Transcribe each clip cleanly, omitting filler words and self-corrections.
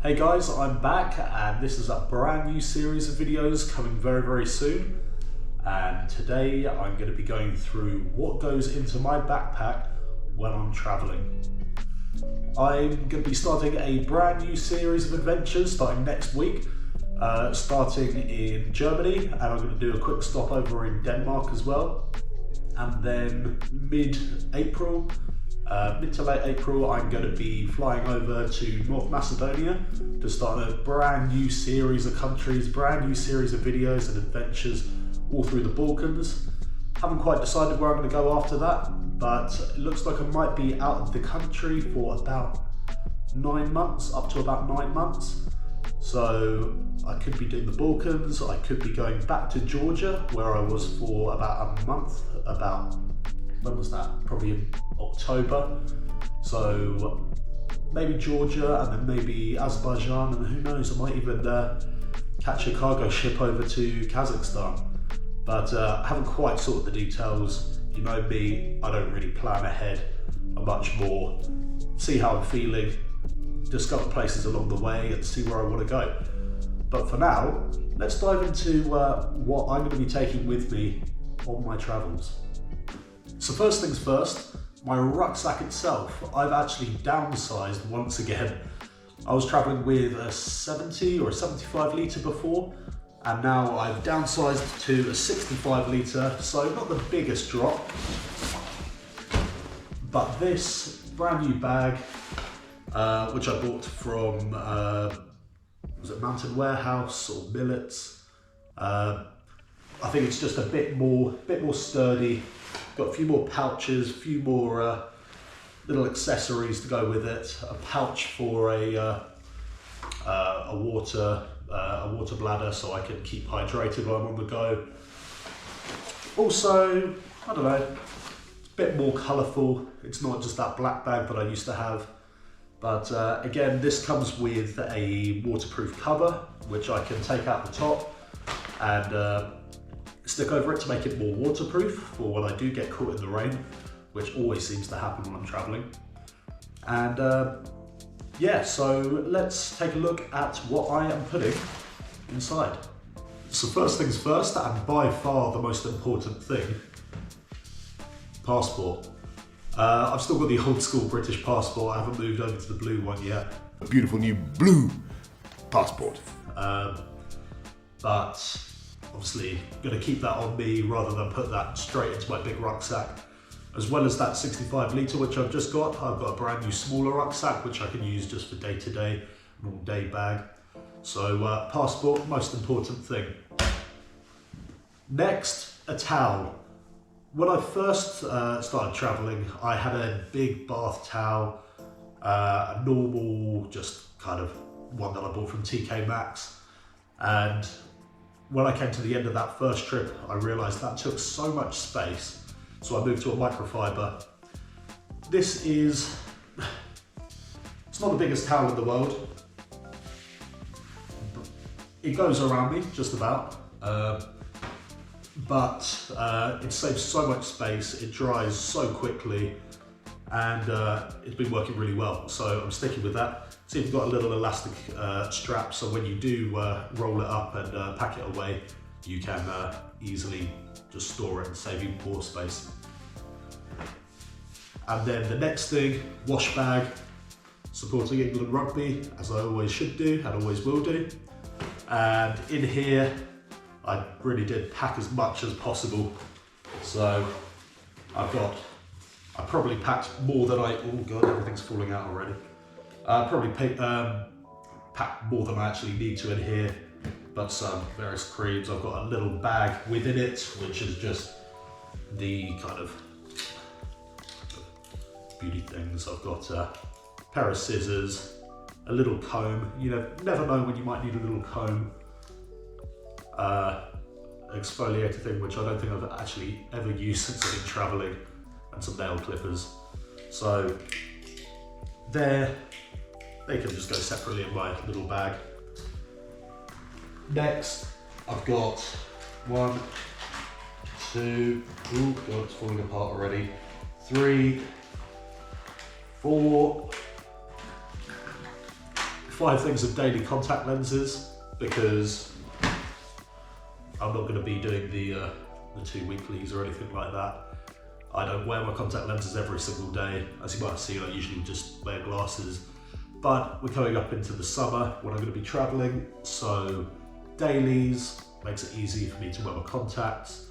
Hey guys, I'm back and this is a brand new series of videos coming very soon. And today I'm going to be going through what goes into my backpack when I'm traveling. I'm going to be starting a brand new series of adventures starting next week, starting in Germany, and I'm going to do a quick stopover in Denmark as well. And then mid to late April, I'm going to be flying over to North Macedonia to start a brand new series of countries, brand new series of videos and adventures all through the Balkans. Haven't quite decided where I'm going to go after that, but it looks like I might be out of the country for about 9 months, up to about 9 months. So I could be doing the Balkans, I could be going back to Georgia, where I was for about a month, when was that? Probably in October. So maybe Georgia and then maybe Azerbaijan, and who knows, I might even catch a cargo ship over to Kazakhstan. But I haven't quite sorted the details. You know me, I don't really plan ahead. I'm much more see how I'm feeling, discover places along the way and see where I want to go. But for now, let's dive into what I'm going to be taking with me on my travels. So first things first, my rucksack itself, I've actually downsized once again. I was traveling with a 70 or a 75 litre before, and now I've downsized to a 65 litre, so not the biggest drop. But this brand new bag, which I bought from, was it Mountain Warehouse or Millets? I think it's just a bit more sturdy. Got a few more pouches, a few more little accessories to go with it. A pouch for a water bladder, so I can keep hydrated while I'm on the go. Also, I don't know, a bit more colourful. It's not just that black bag that I used to have. But again, this comes with a waterproof cover, which I can take out the top and stick over it to make it more waterproof for when I do get caught in the rain, which always seems to happen when I'm traveling. And yeah, so let's take a look at what I am putting inside. So first things first, and by far the most important thing, passport. I've still got the old school British passport. I haven't moved over to the blue one yet. A beautiful new blue passport. But obviously going to keep that on me rather than put that straight into my big rucksack. As well as that 65 litre which I've just got, I've got a brand new smaller rucksack which I can use just for day-to-day, an all-day bag. So passport, most important thing. Next, a towel. When I first started travelling, I had a big bath towel, a normal, just kind of one that I bought from TK Maxx. And when I came to the end of that first trip, I realised that took so much space. So I moved to a microfiber. This is, it's not the biggest towel in the world. It goes around me, just about. But it saves so much space, it dries so quickly, and it's been working really well. So I'm sticking with that. See, you've got a little elastic strap, so when you do roll it up and pack it away, you can easily just store it and save you more space. And then the next thing, wash bag, supporting England rugby, as I always should do and always will do. And in here, I really did pack as much as possible. So I probably packed more than oh God, everything's falling out already. Probably packed more than I actually need to in here, but some various creams. I've got a little bag within it, which is just the kind of beauty things. I've got a pair of scissors, a little comb. You know, never know when you might need a little comb. Exfoliator thing, which I don't think I've actually ever used since I've been traveling, and some nail clippers. So there, they can just go separately in my little bag. Next, I've got 1, 2, oh God, it's falling apart already. 3, 4, 5 things of daily contact lenses, because I'm not going to be doing the 2 weeklies or anything like that. I don't wear my contact lenses every single day. As you might see, I usually just wear glasses. But we're coming up into the summer when I'm going to be travelling, so dailies makes it easy for me to wear my contacts.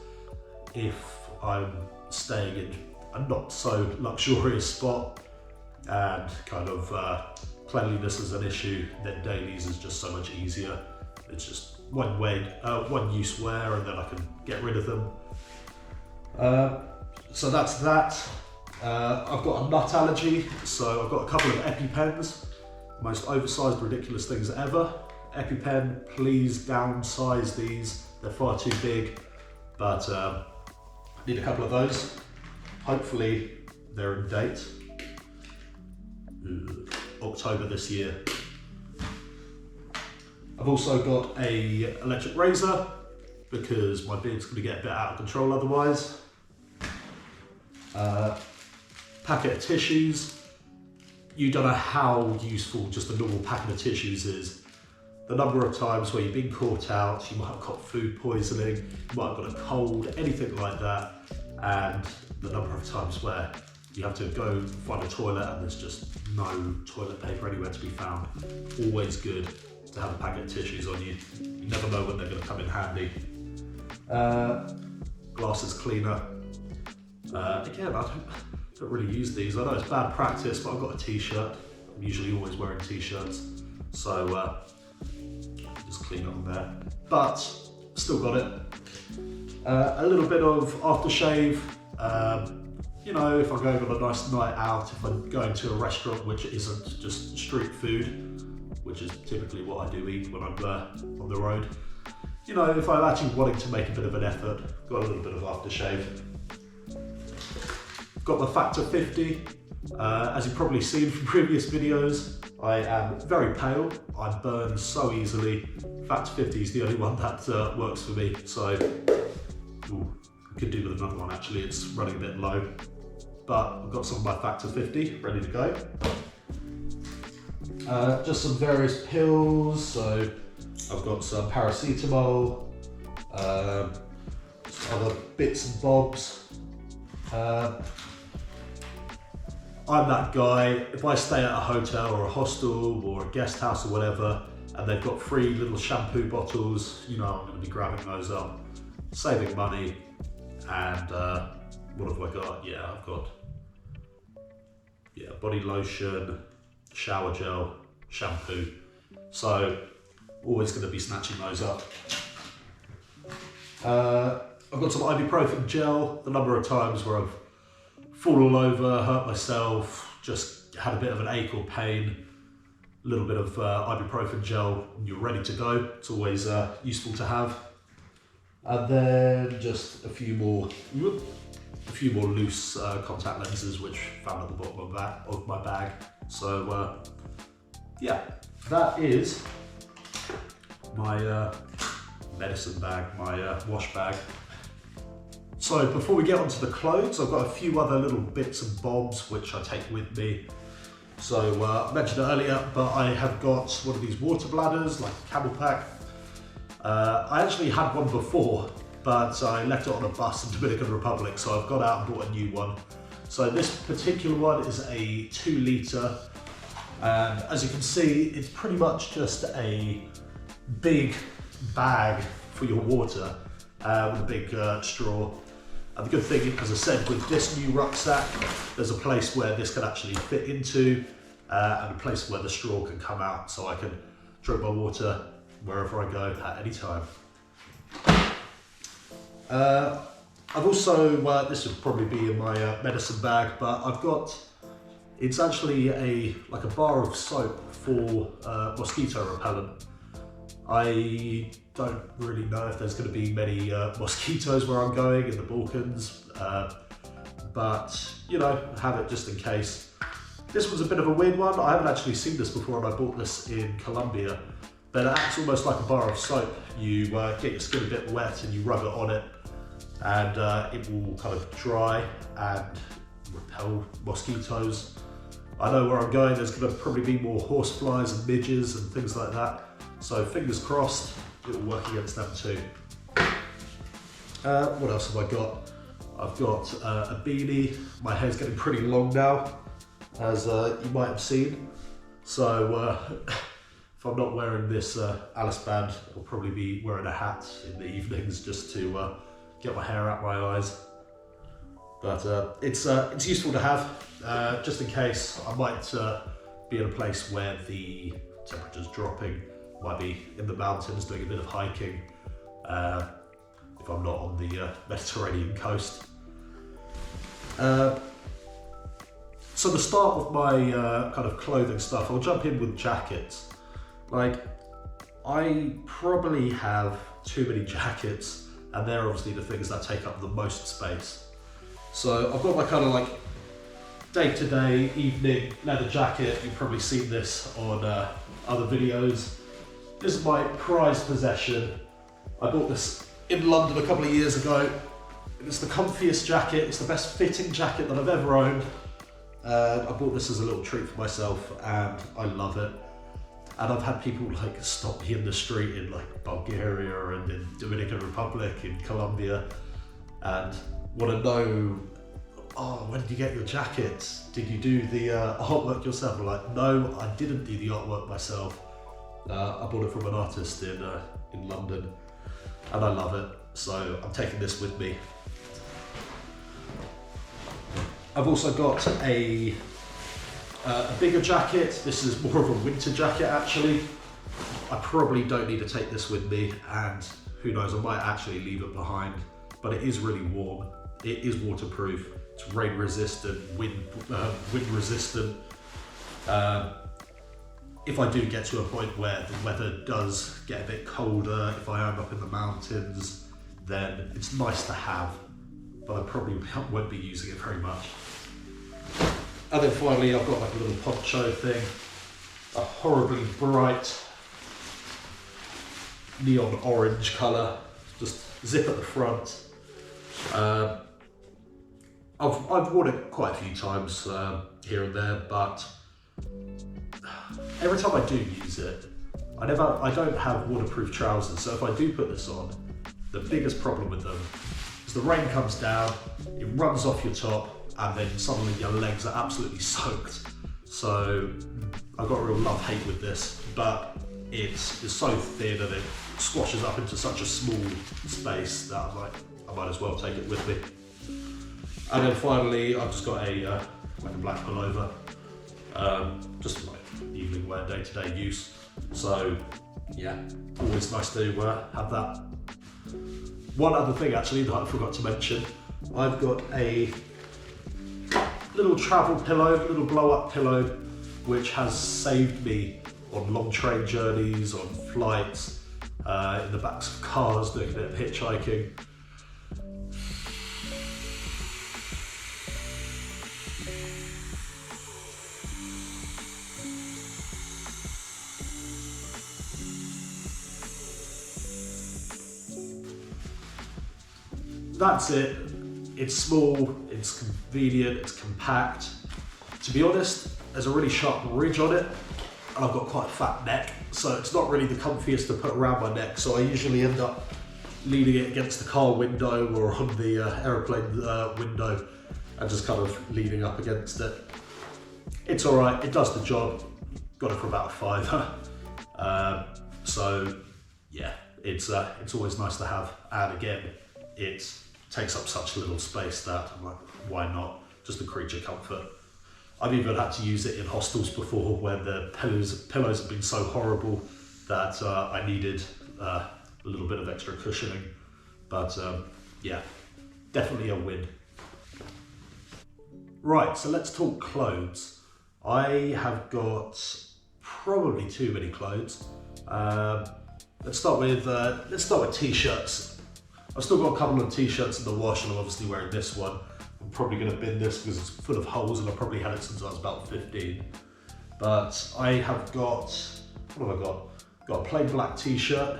If I'm staying in a not so luxurious spot and kind of cleanliness is an issue, then dailies is just so much easier. It's just one use wear, and then I can get rid of them. So that's that. I've got a nut allergy, so I've got a couple of EpiPens, most oversized, ridiculous things ever. EpiPen, please downsize these. They're far too big, but I need a couple of those. Hopefully they're in date. October this year. I've also got a electric razor because my beard's going to get a bit out of control otherwise. Packet of tissues. You don't know how useful just a normal packet of tissues is. The number of times where you've been caught out, you might have got food poisoning, you might have got a cold, anything like that, and the number of times where you have to go find a toilet and there's just no toilet paper anywhere to be found. Always good to have a packet of tissues on you. You never know when they're going to come in handy. Glasses cleaner. Again, I don't really use these. I know it's bad practice, but I've got a t-shirt. I'm usually always wearing t-shirts, so just clean it on there. But still got it. A little bit of aftershave. You know, if I'm going on a nice night out, if I'm going to a restaurant which isn't just street food, which is typically what I do eat when I'm on the road. You know, if I'm actually wanting to make a bit of an effort, got a little bit of aftershave. Got the Factor 50. As you've probably seen from previous videos, I am very pale. I burn so easily. Factor 50 is the only one that works for me. So, I could do with another one actually. It's running a bit low. But I've got some of my Factor 50 ready to go. Just some various pills. So I've got some paracetamol, some other bits and bobs. I'm that guy, if I stay at a hotel or a hostel or a guest house or whatever, and they've got free little shampoo bottles, you know I'm going to be grabbing those up, saving money. And what have I got? Yeah, I've got body lotion, shower gel, shampoo. So always going to be snatching those up. I've got some ibuprofen gel. The number of times where I've fallen over, hurt myself, just had a bit of an ache or pain, a little bit of ibuprofen gel, and you're ready to go. It's always useful to have. And then just a few more loose contact lenses, which found at the bottom of my bag. So yeah, that is my medicine bag, my wash bag. So before we get onto the clothes, I've got a few other little bits and bobs which I take with me. So I mentioned it earlier, but I have got one of these water bladders, like a camel pack. I actually had one before, but I left it on a bus in Dominican Republic, so I've got out and bought a new one. So this particular one is a 2 litre, and as you can see, it's pretty much just a big bag for your water with a big straw. And the good thing, as I said, with this new rucksack, there's a place where this can actually fit into and a place where the straw can come out, so I can drink my water wherever I go at any time. I've also, this would probably be in my medicine bag, but I've got, it's actually like a bar of soap for mosquito repellent. I don't really know if there's going to be many mosquitoes where I'm going in the Balkans, but you know, have it just in case. This was a bit of a weird one. I haven't actually seen this before, and I bought this in Colombia. But it acts almost like a bar of soap. You get your skin a bit wet and you rub it on it, and it will kind of dry and repel mosquitoes. I know where I'm going, there's going to probably be more horseflies and midges and things like that. So fingers crossed, it will work against them too. What else have I got? I've got a beanie. My hair's getting pretty long now, as you might have seen. So if I'm not wearing this Alice band, I'll probably be wearing a hat in the evenings just to get my hair out my eyes. But it's useful to have, just in case I might be in a place where the temperature's dropping. Might be in the mountains doing a bit of hiking, if I'm not on the Mediterranean coast. So the start of my kind of clothing stuff, I'll jump in with jackets. Like, I probably have too many jackets, and they're obviously the things that take up the most space. So I've got my kind of like day-to-day evening leather jacket. You've probably seen this on other videos. This is my prized possession. I bought this in London a couple of years ago. It's the comfiest jacket, it's the best fitting jacket that I've ever owned. I bought this as a little treat for myself and I love it. And I've had people like stop me in the street in like Bulgaria and in Dominican Republic, in Colombia, and want to know, oh, when did you get your jacket? Did you do the artwork yourself? I'm like, no, I didn't do the artwork myself. I bought it from an artist in London and I love it. So I'm taking this with me. I've also got a bigger jacket. This is more of a winter jacket actually. I probably don't need to take this with me, and who knows, I might actually leave it behind, but it is really warm. It is waterproof, it's rain resistant, wind resistant. If I do get to a point where the weather does get a bit colder, if I am up in the mountains, then it's nice to have, but I probably won't be using it very much. And then finally, I've got like a little poncho thing, a horribly bright neon orange colour, just zip at the front. I've worn it quite a few times here and there, but every time I do use it, I don't have waterproof trousers, so if I do put this on, the biggest problem with them is the rain comes down, it runs off your top, and then suddenly your legs are absolutely soaked. So I've got a real love-hate with this, but it's so thin and it squashes up into such a small space that I might as well take it with me. And then finally, I've just got a black pullover, just for my evening wear, day-to-day use. So yeah, always nice to have that. One other thing actually that I forgot to mention, I've got a little travel pillow, little blow-up pillow, which has saved me on long train journeys, on flights, in the backs of cars, doing a bit of hitchhiking. That's it. It's small, it's convenient, it's compact. To be honest, there's a really sharp ridge on it, and I've got quite a fat neck, so it's not really the comfiest to put around my neck, so I usually end up leaning it against the car window or on the aeroplane window and just kind of leaning up against it. It's alright, it does the job. Got it for about £5. So yeah, it's always nice to have, and again, it takes up such little space that I'm like, why not? Just a creature comfort. I've even had to use it in hostels before where the pillows have been so horrible that I needed a little bit of extra cushioning. But yeah, definitely a win. Right, so let's talk clothes. I have got probably too many clothes. Let's start with t-shirts. I've still got a couple of t-shirts in the wash, and I'm obviously wearing this one. I'm probably going to bin this because it's full of holes, and I've probably had it since I was about 15. But I have got, what have I got? Got a plain black t-shirt.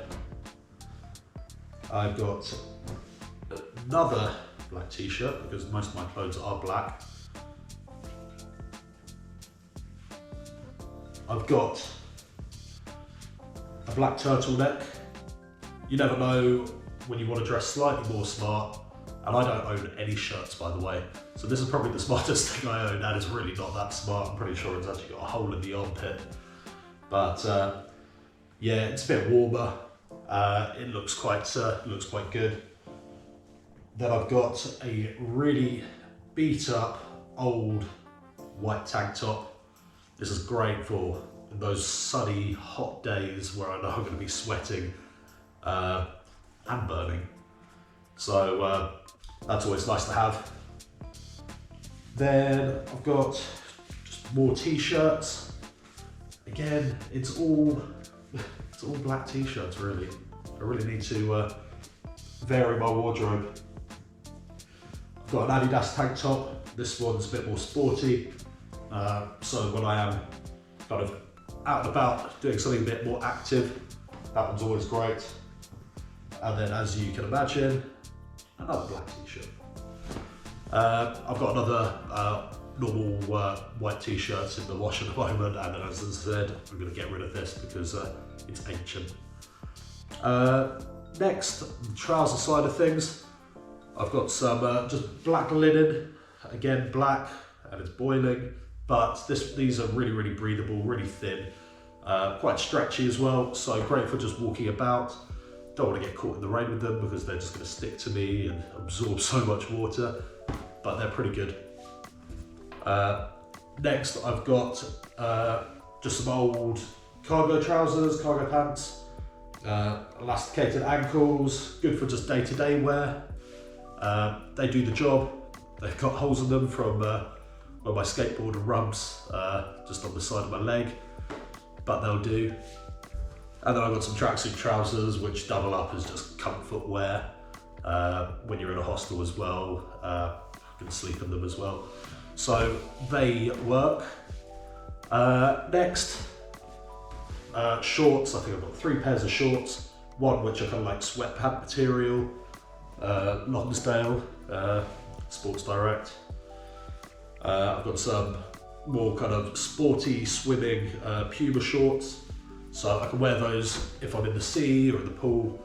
I've got another black t-shirt because most of my clothes are black. I've got a black turtleneck. You never know when you want to dress slightly more smart, and I don't own any shirts, by the way, so this is probably the smartest thing I own, and it's really not that smart. I'm pretty sure it's actually got a hole in the armpit, but yeah, it's a bit warmer. It looks quite good. Then I've got a really beat up old white tank top. This is great for those sunny, hot days where I know I'm going to be sweating and burning. So that's always nice to have. Then I've got just more t-shirts. Again, it's all black t-shirts really. I really need to vary my wardrobe. I've got an Adidas tank top. This one's a bit more sporty. So when I am kind of out and about doing something a bit more active, that one's always great. And then, as you can imagine, another black t-shirt. I've got another normal white t-shirt in the wash at the moment, and as I said, I'm going to get rid of this because it's ancient. Next, the trouser side of things. I've got some just black linen, again black, and it's boiling, but these are really, really breathable, really thin, quite stretchy as well, so great for just walking about. Don't want to get caught in the rain with them because they're just going to stick to me and absorb so much water, but they're pretty good. Next, I've got just some old cargo trousers, cargo pants, elasticated ankles, good for just day-to-day wear. They do the job. They've got holes in them from where my skateboard rubs just on the side of my leg, but they'll do. And then I've got some tracksuit trousers which double up as just comfort wear when you're in a hostel as well. You can sleep in them as well. So they work. Next, shorts. I think I've got 3 pairs of shorts. One which are kind of like sweatpant material, Lonsdale, Sports Direct. I've got some more kind of sporty swimming Puma shorts, so I can wear those if I'm in the sea or in the pool.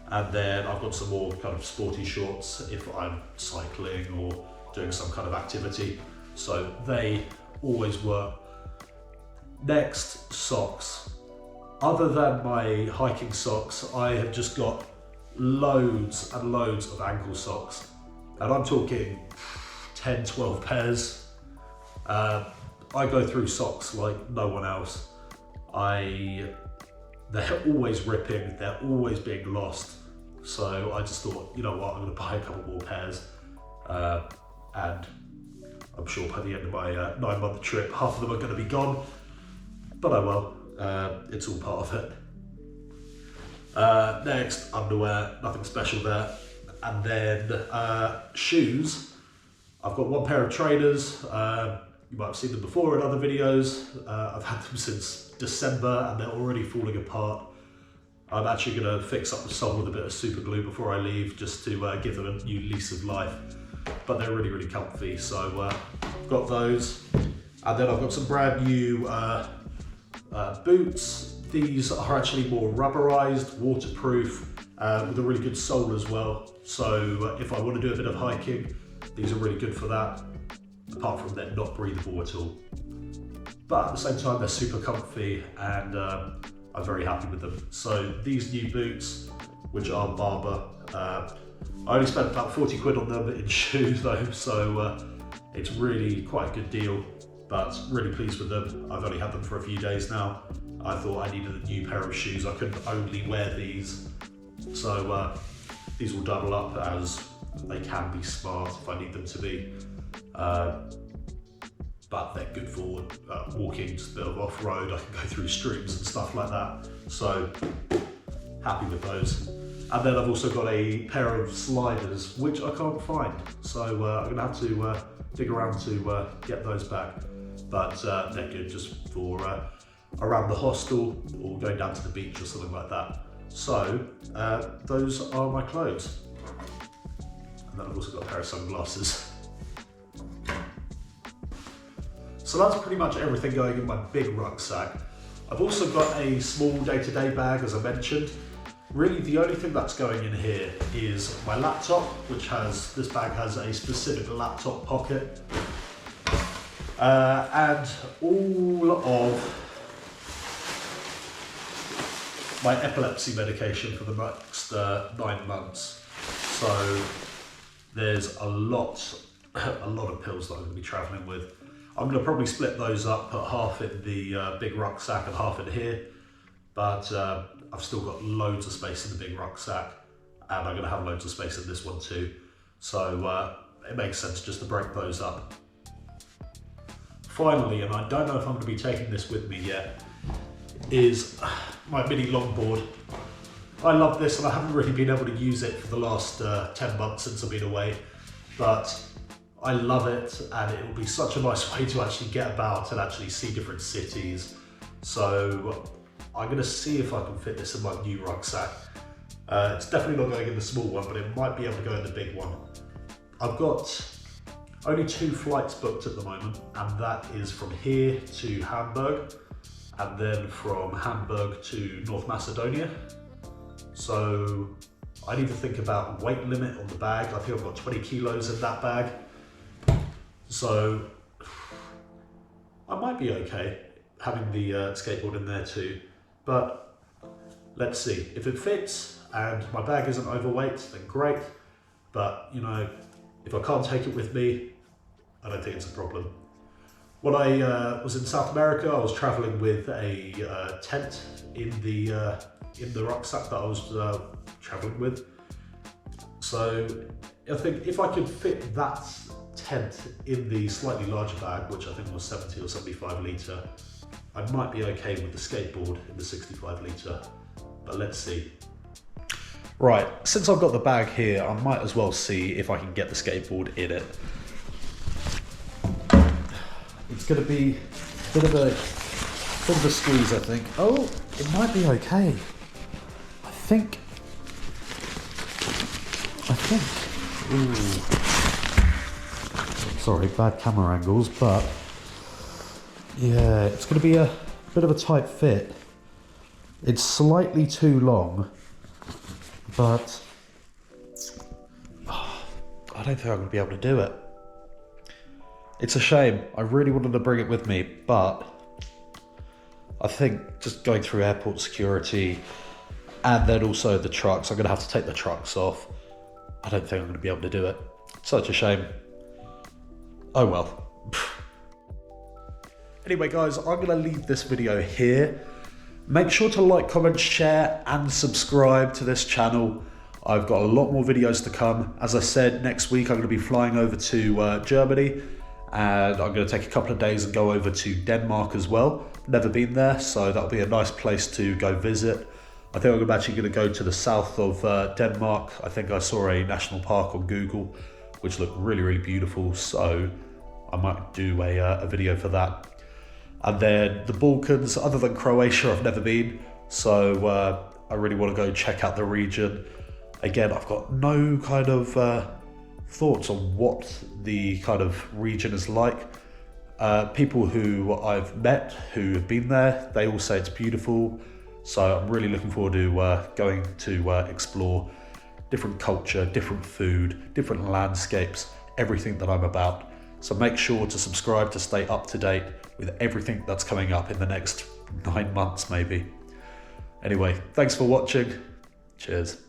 And then I've got some more kind of sporty shorts if I'm cycling or doing some kind of activity. So they always work. Next, socks. Other than my hiking socks, I have just got loads and loads of ankle socks. And I'm talking 10, 12 pairs. I go through socks like no one else. They're always ripping, they're always being lost. So I just thought, you know what, I'm gonna buy a couple more pairs. And I'm sure by the end of my 9-month trip, half of them are gonna be gone. But oh well, it's all part of it. Next, underwear, nothing special there. And then shoes. I've got 1 pair of trainers. You might have seen them before in other videos. I've had them since December and they're already falling apart. I'm actually going to fix up the sole with a bit of super glue before I leave, just to give them a new lease of life. But they're really, really comfy, so I've got those. And then I've got some brand new boots. These are actually more rubberized, waterproof, with a really good sole as well. So if I want to do a bit of hiking, these are really good for that. Apart from they're not breathable at all. But at the same time, they're super comfy and I'm very happy with them. So these new boots, which are Barber, I only spent about 40 quid on them in shoes though, so it's really quite a good deal, but really pleased with them. I've only had them for a few days now. I thought I needed a new pair of shoes. I couldn't only wear these. So these will double up as they can be smart if I need them to be. But they're good for walking, just a bit of off-road. I can go through streams and stuff like that. So happy with those. And then I've also got a pair of sliders, which I can't find. So I'm gonna have to dig around to get those back. But they're good just for around the hostel or going down to the beach or something like that. So those are my clothes. And then I've also got a pair of sunglasses. So that's pretty much everything going in my big rucksack. I've also got a small day-to-day bag, as I mentioned. Really, the only thing that's going in here is my laptop, which this bag has a specific laptop pocket. And all of my epilepsy medication for the next 9 months. So there's a lot of pills that I'm going to be traveling with. I'm going to probably split those up, put half in the big rucksack and half in here. But I've still got loads of space in the big rucksack, and I'm going to have loads of space in this one too. So it makes sense just to break those up. Finally, and I don't know if I'm going to be taking this with me yet, is my mini longboard. I love this, and I haven't really been able to use it for the last 10 months since I've been away, but I love it, and it will be such a nice way to actually get about and actually see different cities. So I'm going to see if I can fit this in my new rucksack. It's definitely not going in the small one, but it might be able to go in the big one. I've got only 2 flights booked at the moment, and that is from here to Hamburg, and then from Hamburg to North Macedonia. So I need to think about weight limit on the bag. I think I've got 20 kilos in that bag. So I might be okay having the skateboard in there too, but let's see. If it fits and my bag isn't overweight, then great. But you know, if I can't take it with me, I don't think it's a problem. When I was in South America, I was traveling with a tent in the rucksack that I was traveling with. So I think if I could fit that tent in the slightly larger bag, which I think was 70 or 75 litre, I might be okay with the skateboard in the 65 litre, but let's see. Right, since I've got the bag here, I might as well see if I can get the skateboard in it. It's going to be a bit of a squeeze, I think. Oh, it might be okay. I think. Ooh. Sorry, bad camera angles, but yeah, it's going to be a bit of a tight fit. It's slightly too long, but I don't think I'm going to be able to do it. It's a shame. I really wanted to bring it with me, but I think just going through airport security and then also the trucks, I'm going to have to take the trucks off. I don't think I'm going to be able to do it. Such a shame. Oh well. Anyway guys, I'm going to leave this video here. Make sure to like, comment, share and subscribe to this channel. I've got a lot more videos to come. As I said, next week I'm going to be flying over to Germany, and I'm going to take a couple of days and go over to Denmark as well. Never been there, so that'll be a nice place to go visit. I think I'm actually going to go to the south of Denmark. I think I saw a national park on Google, which looked really, really beautiful. So I might do a video for that. And then the Balkans, other than Croatia, I've never been. So I really want to go check out the region. Again, I've got no kind of thoughts on what the kind of region is like. People who I've met who have been there, they all say it's beautiful. So I'm really looking forward to going to explore different culture, different food, different landscapes, everything that I'm about. So make sure to subscribe to stay up to date with everything that's coming up in the next 9 months maybe. Anyway, thanks for watching. Cheers.